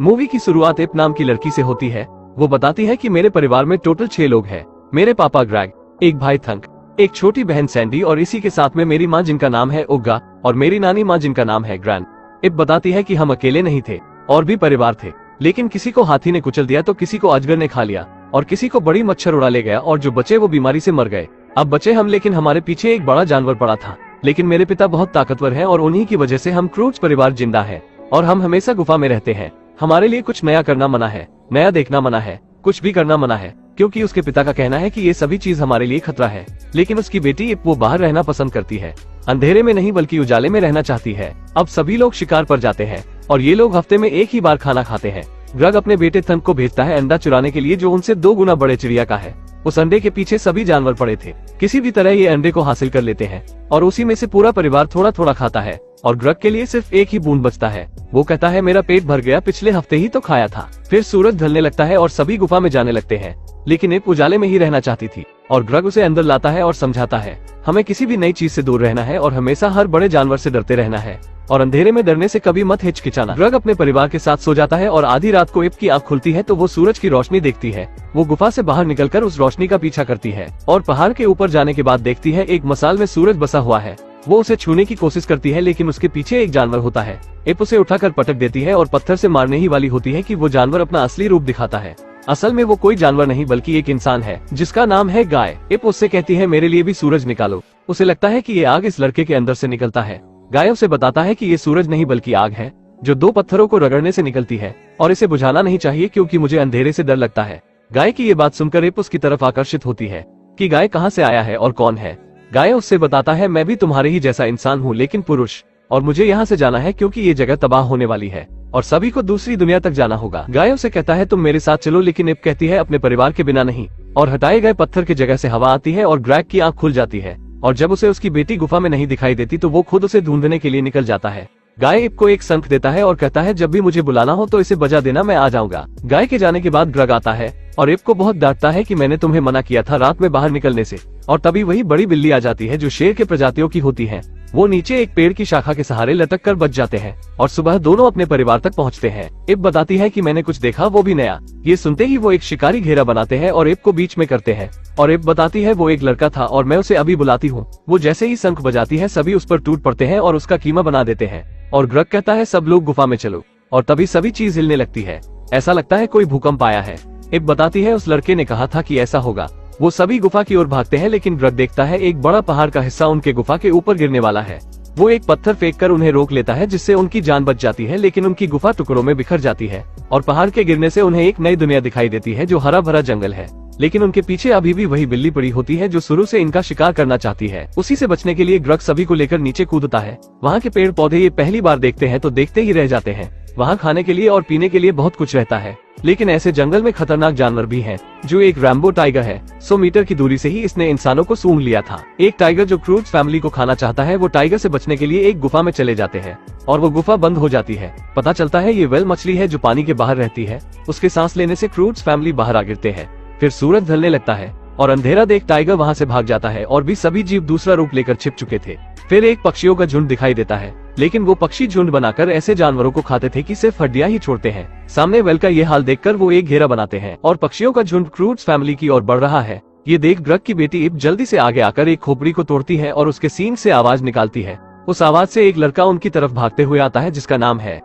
Movie की शुरुआत app नाम की लड़की से होती है। वो बताती है कि मेरे परिवार में टोटल 6 लोग हैं। मेरे पापा ग्रेग, एक भाई थंक, एक छोटी बहन सैंडी और इसी के साथ में मेरी माँ जिनका नाम है ओगा और मेरी नानी माँ जिनका नाम है ग्रैंड। एप बताती है कि हम अकेले नहीं थे और भी परिवार थे, लेकिन किसी को हाथी ने कुचल दिया तो किसी को अजगर ने खा लिया और किसी को बड़ी मच्छर उड़ा ले गया और जो बचे वो बीमारी से मर गए। अब बचे हम, लेकिन हमारे पीछे एक बड़ा जानवर पड़ा था। लेकिन मेरे पिता बहुत ताकतवर हैं और उन्हीं की वजह से हम क्रूज परिवार जिंदा है और हम हमेशा गुफा में रहते हैं। हमारे लिए कुछ नया करना मना है, नया देखना मना है, कुछ भी करना मना है, क्योंकि उसके पिता का कहना है कि ये सभी चीज हमारे लिए खतरा है। लेकिन उसकी बेटी इप वो बाहर रहना पसंद करती है, अंधेरे में नहीं बल्कि उजाले में रहना चाहती है। अब सभी लोग शिकार पर जाते हैं और ये लोग हफ्ते में एक ही बार खाना खाते हैं। ग्रग अपने बेटे थंक को भेजता है अंडा चुराने के लिए, जो उनसे 2 गुना बड़े चिड़िया का है। उस अंडे के पीछे सभी जानवर पड़े थे। किसी भी तरह ये अंडे को हासिल कर लेते हैं और उसी में से पूरा परिवार थोड़ा थोड़ा खाता है और ग्रग के लिए सिर्फ एक ही बूंद बचता है। वो कहता है मेरा पेट भर गया, पिछले हफ्ते ही तो खाया था। फिर सूरज ढलने लगता है और सभी गुफा में जाने लगते हैं, लेकिन इप उजाले में ही रहना चाहती थी और ग्रग उसे अंदर लाता है और समझाता है हमें किसी भी नई चीज से दूर रहना है और हमेशा हर बड़े जानवर से डरते रहना है और अंधेरे में डरने से कभी मत हिचकिचाना। ग्रग अपने परिवार के साथ सो जाता है और आधी रात को इप की आँख खुलती है तो वो सूरज की रोशनी देखती है। वो गुफा से बाहर निकलकर उस रोशनी का पीछा करती है और पहाड़ के ऊपर जाने के बाद देखती है एक मसाल में सूरज बसा हुआ है। वो उसे छूने की कोशिश करती है, लेकिन उसके पीछे एक जानवर होता है। इप उसे उठाकर पटक देती है और पत्थर से मारने ही वाली होती है कि वो जानवर अपना असली रूप दिखाता है। असल में वो कोई जानवर नहीं बल्कि एक इंसान है जिसका नाम है गाय। इप उससे कहती है मेरे लिए भी सूरज निकालो। उसे लगता है कि ये आग इस लड़के के अंदर से निकलता है। गाय उसे बताता है कि ये सूरज नहीं बल्कि आग है जो 2 पत्थरों को रगड़ने से निकलती है और इसे बुझाना नहीं चाहिए क्योंकि मुझे अंधेरे से डर लगता है। गाय की ये बात सुनकर इप उसकी तरफ आकर्षित होती है कि गाय कहाँ से आया है और कौन है। गाय उससे बताता है मैं भी तुम्हारे ही जैसा इंसान हूँ, लेकिन पुरुष, और मुझे यहाँ से जाना है क्योंकि ये जगह तबाह होने वाली है और सभी को दूसरी दुनिया तक जाना होगा। गाय उसे कहता है तुम मेरे साथ चलो, लेकिन इप कहती है अपने परिवार के बिना नहीं, और हटाए गए पत्थर की जगह से हवा आती है और ग्रैग की आंख खुल जाती है और जब उसे उसकी बेटी गुफा में नहीं दिखाई देती तो वो खुद उसे ढूंढने के लिए निकल जाता है। गाय इप को एक शंख देता है और कहता है जब भी मुझे बुलाना हो तो इसे बजा देना, मैं आ जाऊंगा। गाय के जाने के बाद ग्रग आता है और इप को बहुत डांटता है कि मैंने तुम्हें मना किया था रात में बाहर निकलने से, और तभी वही बड़ी बिल्ली आ जाती है जो शेर के प्रजातियों की होती है। वो नीचे एक पेड़ की शाखा के सहारे लटक कर बच जाते हैं और सुबह दोनों अपने परिवार तक पहुंचते हैं। इप बताती है कि मैंने कुछ देखा, वो भी नया। ये सुनते ही वो एक शिकारी घेरा बनाते हैं और इप को बीच में करते हैं और इप बताती है वो एक लड़का था और मैं उसे अभी बुलाती हूँ। वो जैसे ही शंख बजाती है सभी उस पर टूट पड़ते हैं और उसका कीमा बना देते हैं और ग्रग कहता है सब लोग गुफा में चलो, और तभी सभी चीज हिलने लगती है। ऐसा लगता है कोई भूकंप आया है। इप बताती है उस लड़के ने कहा था कि ऐसा होगा। वो सभी गुफा की ओर भागते हैं, लेकिन ग्रग देखता है एक बड़ा पहाड़ का हिस्सा उनके गुफा के ऊपर गिरने वाला है। वो एक पत्थर फेंक कर उन्हें रोक लेता है जिससे उनकी जान बच जाती है, लेकिन उनकी गुफा टुकड़ों में बिखर जाती है और पहाड़ के गिरने से उन्हें एक नई दुनिया दिखाई देती है जो हरा भरा जंगल है। लेकिन उनके पीछे अभी भी वही बिल्ली पड़ी होती है जो शुरू से इनका शिकार करना चाहती है। उसी से बचने के लिए ग्रग सभी को लेकर नीचे कूदता है। वहाँ के पेड़ पौधे ये पहली बार देखते हैं तो देखते ही रह जाते हैं। वहाँ खाने के लिए और पीने के लिए बहुत कुछ रहता है, लेकिन ऐसे जंगल में खतरनाक जानवर भी हैं, जो एक रैम्बो टाइगर है। 100 मीटर की दूरी से ही इसने इंसानों को सूंघ लिया था। एक टाइगर जो क्रूज फैमिली को खाना चाहता है, वो टाइगर से बचने के लिए एक गुफा में चले जाते हैं और वो गुफा बंद हो जाती है। पता चलता है ये वेल मछली है जो पानी के बाहर रहती है। उसके सांस लेने से क्रूज फैमिली बाहर आ गिरते हैं। फिर सूरज ढलने लगता है और अंधेरा देख टाइगर वहाँ से भाग जाता है और भी सभी जीव दूसरा रूप लेकर छिप चुके थे। फिर एक पक्षियों का झुंड दिखाई देता है, लेकिन वो पक्षी झुंड बनाकर ऐसे जानवरों को खाते थे कि सिर्फ हड्डियां ही छोड़ते हैं। सामने वेल का ये हाल देखकर वो एक घेरा बनाते हैं और पक्षियों का झुंड क्रूज फैमिली की ओर बढ़ रहा है। ये देख ग्रग की बेटी इप जल्दी से आगे आकर एक खोपड़ी को तोड़ती है और उसके सींग से आवाज निकालती है। उस आवाज से एक लड़का उनकी तरफ भागते हुए आता है जिसका नाम है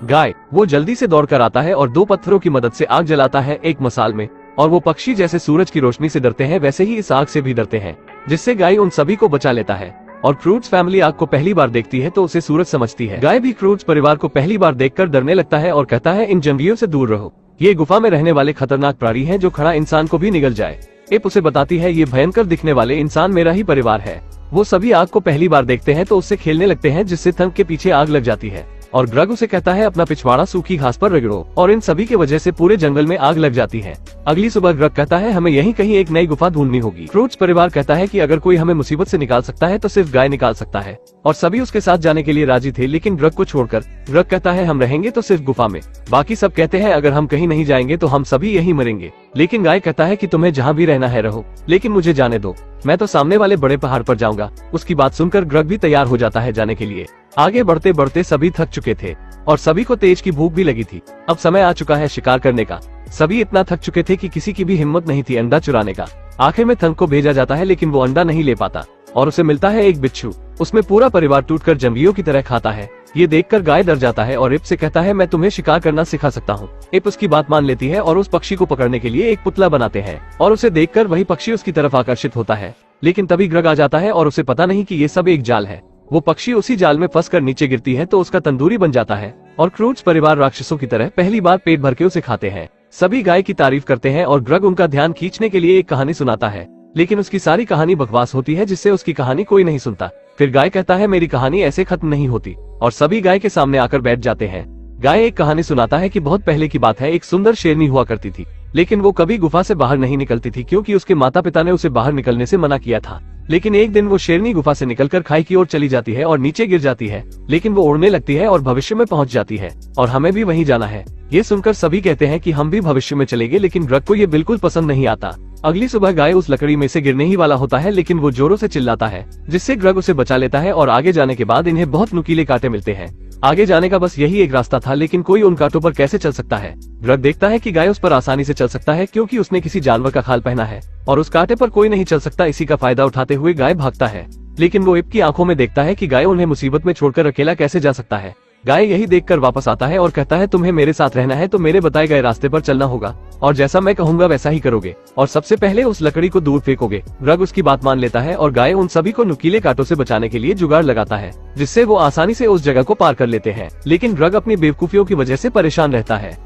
गाय। वो जल्दी से दौड़कर आता है और 2 पत्थरों की मदद से आग जलाता है एक मसाल में, और वो पक्षी जैसे सूरज की रोशनी से डरते हैं वैसे ही इस आग से भी डरते हैं, जिससे गाय उन सभी को बचा लेता है। और क्रूज फैमिली आग को पहली बार देखती है तो उसे सूरज समझती है। गाय भी क्रूज परिवार को पहली बार देखकर डरने लगता है और कहता है इन जंगलियों से दूर रहो, ये गुफा में रहने वाले खतरनाक प्राणी हैं जो खड़ा इंसान को भी निगल जाए। इप उसे बताती है ये भयंकर दिखने वाले इंसान मेरा ही परिवार है। वो सभी आग को पहली बार देखते हैं तो उससे खेलने लगते हैं, जिससे थंक के पीछे आग लग जाती है और ग्रग उसे कहता है अपना पिछवाड़ा सूखी घास पर रगड़ो, और इन सभी की वजह से पूरे जंगल में आग लग जाती है। अगली सुबह ग्रग कहता है हमें यहीं कहीं एक नई गुफा ढूंढनी होगी। क्रूज परिवार कहता है कि अगर कोई हमें मुसीबत से निकाल सकता है तो सिर्फ गाय निकाल सकता है, और सभी उसके साथ जाने के लिए राजी थे, लेकिन ग्रग को छोड़कर। ग्रग कहता है हम रहेंगे तो सिर्फ गुफा में, बाकी सब कहते हैं अगर हम कहीं नहीं जाएंगे तो हम सभी यहीं मरेंगे। लेकिन गाय कहता है कि तुम्हें जहाँ भी रहना है रहो, लेकिन मुझे जाने दो, मैं तो सामने वाले बड़े पहाड़ पर जाऊंगा। उसकी बात सुनकर ग्रग भी तैयार हो जाता है जाने के लिए। आगे बढ़ते बढ़ते सभी थक चुके थे और सभी को तेज की भूख भी लगी थी। अब समय आ चुका है शिकार करने का। सभी इतना थक चुके थे कि किसी की भी हिम्मत नहीं थी अंडा चुराने का। आखिर में थंक को भेजा जाता है लेकिन वो अंडा नहीं ले पाता और उसे मिलता है एक बिच्छू। उसमें पूरा परिवार टूटकर जंगलियों की तरह खाता है। ये देखकर गाय डर जाता है और इप से कहता है मैं तुम्हें शिकार करना सिखा सकता हूँ। इप उसकी बात मान लेती है और उस पक्षी को पकड़ने के लिए एक पुतला बनाते हैं और उसे देखकर वही पक्षी उसकी तरफ आकर्षित होता है। लेकिन तभी ग्रग आ जाता है और उसे पता नहीं कि ये सब एक जाल है। वो पक्षी उसी जाल में फंसकर नीचे गिरती है तो उसका तंदूरी बन जाता है और क्रूज परिवार राक्षसों की तरह पहली बार पेट भर के उसे खाते हैं। सभी गाय की तारीफ करते हैं और ग्रग उनका ध्यान खींचने के लिए एक कहानी सुनाता है, लेकिन उसकी सारी कहानी बकवास होती है जिससे उसकी कहानी कोई नहीं सुनता। फिर गाय कहता है मेरी कहानी ऐसे खत्म नहीं होती और सभी गाय के सामने आकर बैठ जाते हैं। गाय एक कहानी सुनाता है कि बहुत पहले की बात है, एक सुंदर शेरनी हुआ करती थी, लेकिन वो कभी गुफा से बाहर नहीं निकलती थी क्योंकि उसके माता पिता ने उसे बाहर निकलने से मना किया था। लेकिन एक दिन वो शेरनी गुफा से निकलकर खाई की ओर चली जाती है और नीचे गिर जाती है, लेकिन वो उड़ने लगती है और भविष्य में पहुंच जाती है और हमें भी वहीं जाना है। ये सुनकर सभी कहते हैं कि हम भी भविष्य में चलेंगे, लेकिन ग्रग को ये बिल्कुल पसंद नहीं आता। अगली सुबह गाय उस लकड़ी में से गिरने ही वाला होता है, लेकिन वो जोरों से चिल्लाता है जिससे ग्रग उसे बचा लेता है और आगे जाने के बाद इन्हें बहुत नुकीले कांटे मिलते हैं। आगे जाने का बस यही एक रास्ता था, लेकिन कोई उन कांटों पर कैसे चल सकता है। ग्रग देखता है कि गाय उस पर आसानी से चल सकता है क्योंकि उसने किसी जानवर का खाल पहना है और उस कांटे पर कोई नहीं चल सकता। इसी का फायदा उठाते हुए गाय भागता है, लेकिन वो इप की आंखों में देखता है कि गाय उन्हें मुसीबत में छोड़कर अकेला कैसे जा सकता है। गाय यही देखकर वापस आता है और कहता है तुम्हें मेरे साथ रहना है तो मेरे बताए गए रास्ते पर चलना होगा और जैसा मैं कहूंगा वैसा ही करोगे और सबसे पहले उस लकड़ी को दूर फेंकोगे। ग्रग उसकी बात मान लेता है और गाय उन सभी को नुकीले कांटों से बचाने के लिए जुगाड़ लगाता है जिससे वो आसानी से उस जगह को पार कर लेते हैं। लेकिन ग्रग अपनी बेवकूफियों की वजह से परेशान रहता है।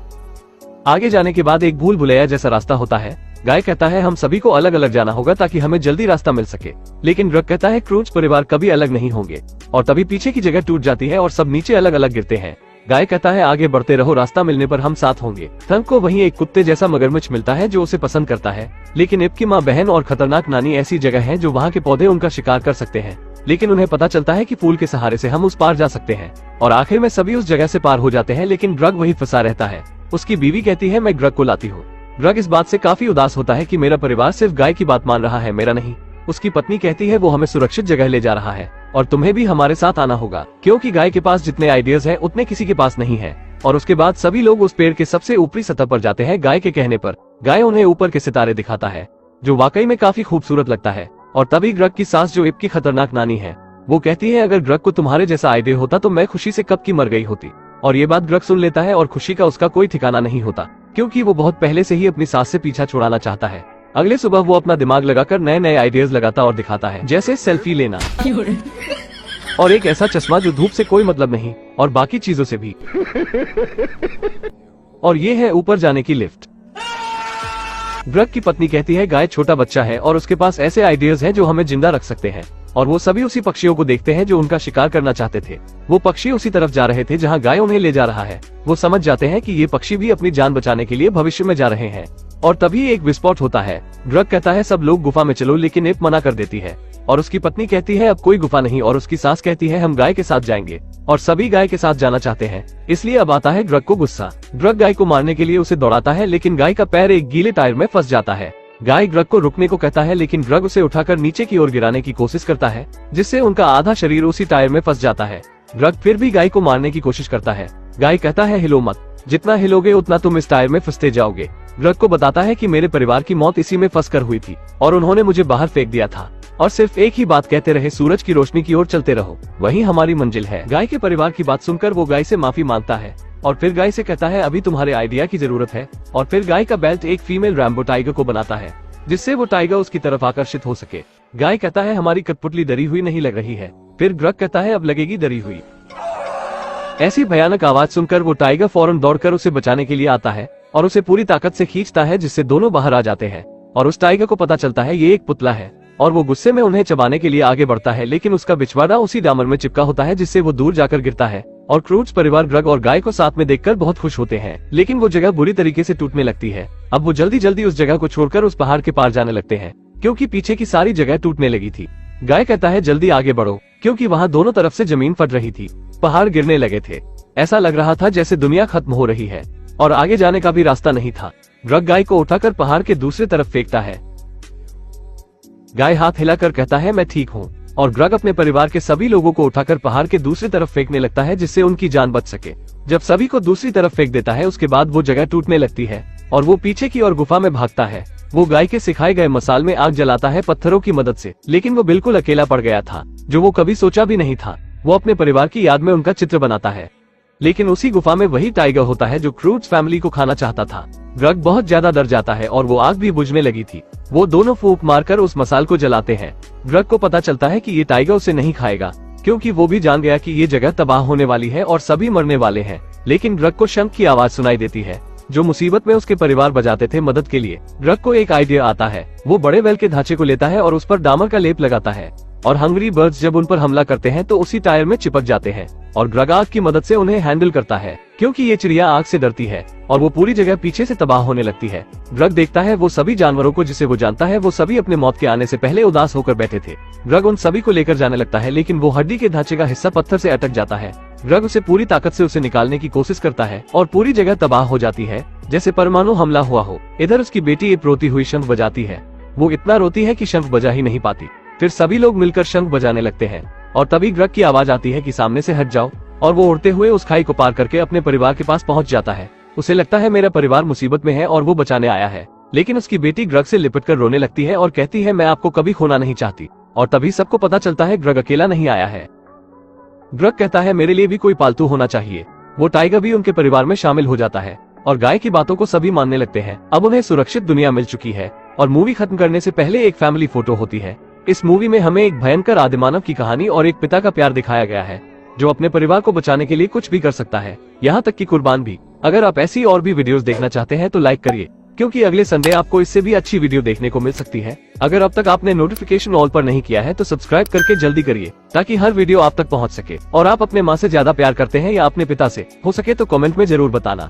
आगे जाने के बाद एक भूल भुलैया जैसा रास्ता होता है। गाय कहता है हम सभी को अलग अलग जाना होगा ताकि हमें जल्दी रास्ता मिल सके, लेकिन ग्रग कहता है क्रूज परिवार कभी अलग नहीं होंगे और तभी पीछे की जगह टूट जाती है और सब नीचे अलग अलग गिरते हैं। गाय कहता है आगे बढ़ते रहो, रास्ता मिलने पर हम साथ होंगे। थंक को वहीं एक कुत्ते जैसा मगरमच्छ मिलता है जो उसे पसंद करता है, लेकिन इप की माँ बहन और खतरनाक नानी ऐसी जगह है जो वहाँ के पौधे उनका शिकार कर सकते हैं। लेकिन उन्हें पता चलता है कि फूल के सहारे से हम उस पार जा सकते हैं और आखिर में सभी उस जगह से पार हो जाते हैं, लेकिन ग्रग वही फंसा रहता है। उसकी बीवी कहती है मैं ग्रग को लाती हूँ। ग्रग इस बात से काफी उदास होता है कि मेरा परिवार सिर्फ गाय की बात मान रहा है, मेरा नहीं। उसकी पत्नी कहती है वो हमें सुरक्षित जगह ले जा रहा है और तुम्हें भी हमारे साथ आना होगा क्योंकि गाय के पास जितने आइडियाज हैं उतने किसी के पास नहीं है। और उसके बाद सभी लोग उस पेड़ के सबसे ऊपरी सतह पर जाते हैं गाय के कहने पर। गाय उन्हें ऊपर के सितारे दिखाता है जो वाकई में काफी खूबसूरत लगता है। और तभी ग्रग की सास जो इप की खतरनाक नानी है वो कहती है अगर ग्रग को तुम्हारे जैसा आइडिया होता तो मैं खुशी से कब की मर गई होती। और ये बात ग्रग सुन लेता है और खुशी का उसका कोई ठिकाना नहीं होता क्योंकि वो बहुत पहले से ही अपनी सास से पीछा छुड़ाना चाहता है। अगले सुबह वो अपना दिमाग लगाकर नए नए आइडियाज लगाता और दिखाता है, जैसे सेल्फी लेना और एक ऐसा चश्मा जो धूप से कोई मतलब नहीं और बाकी चीजों से भी। और ये है ऊपर जाने की लिफ्ट। ग्रग की पत्नी कहती है गाय छोटा बच्चा है और उसके पास ऐसे आइडियाज हैं जो हमें जिंदा रख सकते हैं। और वो सभी उसी पक्षियों को देखते हैं जो उनका शिकार करना चाहते थे। वो पक्षी उसी तरफ जा रहे थे जहाँ गाय उन्हें ले जा रहा है। वो समझ जाते हैं कि ये पक्षी भी अपनी जान बचाने के लिए भविष्य में जा रहे हैं। और तभी एक विस्फोट होता है। ग्रग कहता है सब लोग गुफा में चलो, लेकिन इप मना कर देती है और उसकी पत्नी कहती है अब कोई गुफा नहीं और उसकी सास कहती है हम गाय के साथ जाएंगे और सभी गाय के साथ जाना चाहते हैं। इसलिए अब आता है ग्रग को गुस्सा। ग्रग गाय को मारने के लिए उसे दौड़ाता है, लेकिन गाय का पैर एक गीले टायर में फंस जाता है। गाय ग्रग को रुकने को कहता है, लेकिन ग्रग उसे उठाकर नीचे की ओर गिराने की कोशिश करता है जिससे उनका आधा शरीर उसी टायर में फंस जाता है। ग्रग फिर भी गाय को मारने की कोशिश करता है। गाय कहता है हिलो मत, जितना हिलोगे उतना तुम इस टायर में फंसते जाओगे। ग्रग को बताता है कि मेरे परिवार की मौत इसी में फंस कर हुई थी और उन्होंने मुझे बाहर फेंक दिया था और सिर्फ एक ही बात कहते रहे, सूरज की रोशनी की ओर चलते रहो, वही हमारी मंजिल है। गाय के परिवार की बात सुनकर वो गाय से माफी मांगता है और फिर गाय से कहता है अभी तुम्हारे आइडिया की जरूरत है। और फिर गाय का बेल्ट एक फीमेल रैम्बो टाइगर को बनाता है जिससे वो टाइगर उसकी तरफ आकर्षित हो सके। गाय कहता है हमारी कठपुतली डरी हुई नहीं लग रही है। फिर ग्रग कहता है अब लगेगी डरी हुई। ऐसी भयानक आवाज सुनकर वो टाइगर फौरन दौड़कर उसे बचाने के लिए आता है और उसे पूरी ताकत से खींचता है जिससे दोनों बाहर आ जाते हैं। और उस टाइगर को पता चलता है ये एक पुतला है और वो गुस्से में उन्हें चबाने के लिए आगे बढ़ता है, लेकिन उसका बिछवाड़ा उसी डामर में चिपका होता है जिससे वो दूर जाकर गिरता है। और क्रूज परिवार ग्रग और गाय को साथ में देखकर बहुत खुश होते हैं, लेकिन वो जगह बुरी तरीके से टूटने लगती है। अब वो जल्दी जल्दी उस जगह को छोड़कर उस पहाड़ के पार जाने लगते हैं क्योंकि पीछे की सारी जगह टूटने लगी थी। गाय कहता है जल्दी आगे बढ़ो क्योंकि वहाँ दोनों तरफ से जमीन फट रही थी, पहाड़ गिरने लगे थे, ऐसा लग रहा था जैसे दुनिया खत्म हो रही है और आगे जाने का भी रास्ता नहीं था। ग्रग गाय को उठाकर पहाड़ के दूसरी तरफ फेंकता है। गाय हाथ हिलाकर कहता है मैं ठीक हूँ। और ग्रग अपने परिवार के सभी लोगों को उठाकर पहाड़ के दूसरी तरफ फेंकने लगता है जिससे उनकी जान बच सके। जब सभी को दूसरी तरफ फेंक देता है उसके बाद वो जगह टूटने लगती है और वो पीछे की ओर गुफा में भागता है। वो गाय के सिखाए गए मसाल में आग जलाता है पत्थरों की मदद से, लेकिन वो बिल्कुल अकेला पड़ गया था, जो वो कभी सोचा भी नहीं था। वो अपने परिवार की याद में उनका चित्र बनाता है, लेकिन उसी गुफा में वही टाइगर होता है जो क्रूट्स फैमिली को खाना चाहता था। ग्रग बहुत ज्यादा डर जाता है और वो आग भी बुझने लगी थी। वो दोनों फूंक मारकर उस मसाल को जलाते हैं। ग्रग को पता चलता है कि ये टाइगर उसे नहीं खाएगा, क्योंकि वो भी जान गया कि ये जगह तबाह होने वाली है और सभी मरने वाले हैं। लेकिन ग्रग को शंख की आवाज सुनाई देती है, जो मुसीबत में उसके परिवार बजाते थे मदद के लिए। ग्रग को एक आइडिया आता है। वो बड़े बैल के ढांचे को लेता है और उस पर डामर का लेप लगाता है, और हंग्री बर्ड्स जब उन पर हमला करते हैं तो उसी टायर में चिपक जाते हैं, और ग्रग आग की मदद से उन्हें हैंडल करता है, क्योंकि ये चिड़िया आग से डरती है और वो पूरी जगह पीछे से तबाह होने लगती है। ग्रग देखता है वो सभी जानवरों को जिसे वो जानता है वो सभी अपने मौत के आने से पहले उदास होकर बैठे थे। ग्रग उन सभी को लेकर जाने लगता है, लेकिन वो हड्डी के ढांचे का हिस्सा पत्थर से अटक जाता है। ग्रग उसे पूरी ताकत से उसे निकालने की कोशिश करता है और पूरी जगह तबाह हो जाती है जैसे परमाणु हमला हुआ हो। इधर उसकी बेटी एक रोती हुई शंख बजाती है। वो इतना रोती है कि शंख बजा ही नहीं पाती। फिर सभी लोग मिलकर शंख बजाने लगते हैं और तभी ग्रग की आवाज आती है कि सामने से हट जाओ, और वो उड़ते हुए उस खाई को पार करके अपने परिवार के पास पहुंच जाता है। उसे लगता है मेरा परिवार मुसीबत में है और वो बचाने आया है, लेकिन उसकी बेटी ग्रग से लिपटकर रोने लगती है और कहती है मैं आपको कभी खोना नहीं चाहती। और तभी सबको पता चलता है ग्रग अकेला नहीं आया है। ग्रग कहता है मेरे लिए भी कोई पालतू होना चाहिए। वो टाइगर भी उनके परिवार में शामिल हो जाता है और गाय की बातों को सभी मानने लगते हैं। अब उन्हें सुरक्षित दुनिया मिल चुकी है और मूवी खत्म करने से पहले एक फैमिली फोटो होती है। इस मूवी में हमें एक भयंकर आदिमानव की कहानी और एक पिता का प्यार दिखाया गया है, जो अपने परिवार को बचाने के लिए कुछ भी कर सकता है, यहाँ तक कि कुर्बान भी। अगर आप ऐसी और भी वीडियोस देखना चाहते हैं तो लाइक करिए, क्योंकि अगले संडे आपको इससे भी अच्छी वीडियो देखने को मिल सकती है। अगर अब तक आपने नोटिफिकेशन ऑल पर नहीं किया है तो सब्सक्राइब करके जल्दी करिए, ताकि हर वीडियो आप तक पहुंच सके। और आप अपने माँ से ज्यादा प्यार करते हैं या अपने पिता से? हो सके तो कमेंट में जरूर बताना।